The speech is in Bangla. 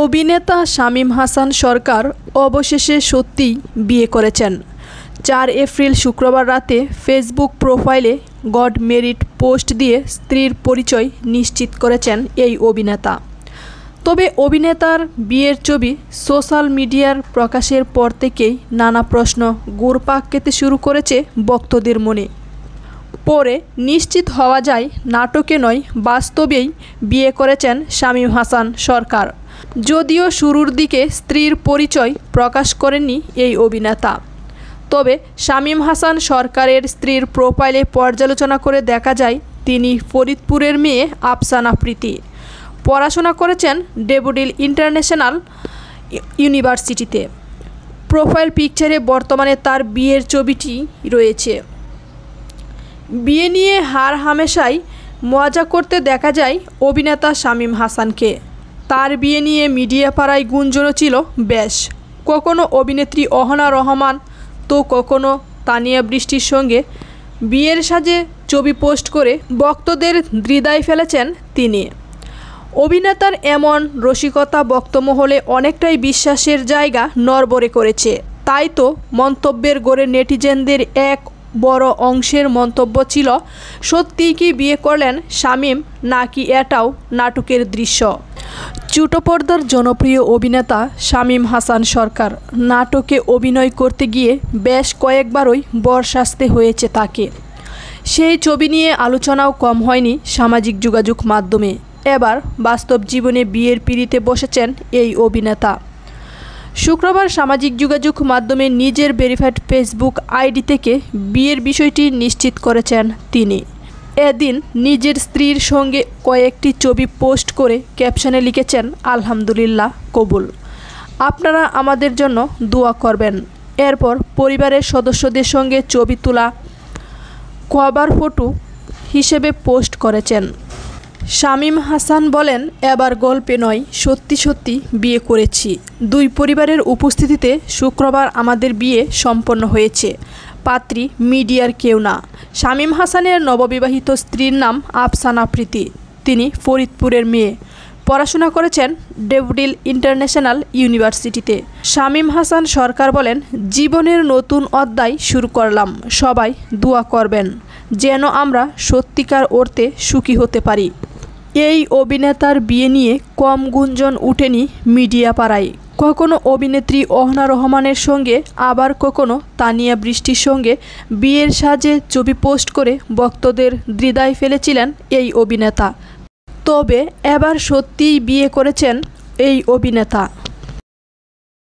অভিনেতা শামীম হাসান সরকার অবশেষে সত্যিই বিয়ে করেছেন। 4 এপ্রিল শুক্রবার রাতে ফেসবুক প্রোফাইলে গড মেরিড পোস্ট দিয়ে স্ত্রীর পরিচয় নিশ্চিত করেছেন এই অভিনেতা। তবে অভিনেতার বিয়ের ছবি সোশ্যাল মিডিয়ার প্রকাশের পর থেকেই নানা প্রশ্ন ঘুরপাক খেতে শুরু করেছে ভক্তদের মনে। পরে নিশ্চিত হওয়া যায় নাটকে নয় বাস্তবেই বিয়ে করেছেন শামীম হাসান সরকার। যদিও শুরুর দিকে স্ত্রীর পরিচয় প্রকাশ করেননি এই অভিনেতা, তবে শামীম হাসান সরকারের স্ত্রীর প্রোফাইলে পর্যালোচনা করে দেখা যায় তিনি ফরিদপুরের মেয়ে আফসানা প্রীতি। পড়াশোনা করেছেন ড্যাফোডিল ইন্টারন্যাশনাল ইউনিভার্সিটিতে। প্রোফাইল পিকচারে বর্তমানে তার বিয়ের ছবিটি রয়েছে। বিয়ে নিয়ে হামেশাই মজা করতে দেখা যায় অভিনেতা শামীম হাসানকে। তার বিয়ে নিয়ে মিডিয়া পাড়ায় গুঞ্জনও ছিল বেশ। কখনো অভিনেত্রী অহনা রহমান তো কখনো তানিয়া বৃষ্টির সঙ্গে বিয়ের সাজে ছবি পোস্ট করে ভক্তদের হৃদয় ফেলেছেন তিনি। অভিনেতার এমন রসিকতা ভক্তমহলে অনেকটাই বিশ্বাসের জায়গা নড়বড়ে করেছে। তাই তো মন্তব্যের গড়ে নেটিজেনদের এক বড় অংশের মন্তব্য ছিল, সত্যিই কি বিয়ে করলেন শামীম, নাকি এটাও নাটকের দৃশ্য। ছোট পর্দার জনপ্রিয় অভিনেতা শামীম হাসান সরকার নাটকে অভিনয় করতে গিয়ে বেশ কয়েকবারই বরখাস্ত হয়েছে তাকে। সেই ছবি নিয়ে আলোচনাও কম হয়নি সামাজিক যোগাযোগ মাধ্যমে। এবার বাস্তব জীবনে বিয়ের পিঁড়িতে বসেছেন এই অভিনেতা। শুক্রবার সামাজিক যোগাযোগ মাধ্যমে নিজের ভেরিফাইড ফেসবুক আইডি থেকে বিয়ের বিষয়টি নিশ্চিত করেছেন তিনি। এদিন নিজের স্ত্রীর সঙ্গে কয়েকটি ছবি পোস্ট করে ক্যাপশনে লিখেছেন, আলহামদুলিল্লাহ কবুল, আপনারা আমাদের জন্য দোয়া করবেন। এরপর পরিবারের সদস্যদের সঙ্গে ছবি তোলা কভার ফটো হিসেবে পোস্ট করেছেন। শামীম হাসান বলেন, এবার গল্পে নয় সত্যি সত্যি বিয়ে করেছি। দুই পরিবারের উপস্থিতিতে শুক্রবার আমাদের বিয়ে সম্পন্ন হয়েছে। পাত্রী মিডিয়ার কেউ না। শামীম হাসানের নববিবাহিত স্ত্রীর নাম আফসানা প্রীতি। তিনি ফরিদপুরের মেয়ে। পড়াশোনা করেছেন ড্যাফোডিল ইন্টারন্যাশনাল ইউনিভার্সিটিতে। শামীম হাসান সরকার বলেন, জীবনের নতুন অধ্যায় শুরু করলাম। সবাই দোয়া করবেন যেন আমরা সত্যিকার অর্থে সুখী হতে পারি। এই অভিনেতার বিয়ে নিয়ে কম গুঞ্জন উঠেনি মিডিয়া পাড়ায়। কখনো অভিনেত্রী অহনা রহমানের সঙ্গে, আবার কখনো তানিয়া বৃষ্টির সঙ্গে বিয়ের সাজে ছবি পোস্ট করে ভক্তদের হৃদয় ফেলেছিলেন এই অভিনেতা। তবে এবার সত্যিই বিয়ে করেছেন এই অভিনেতা।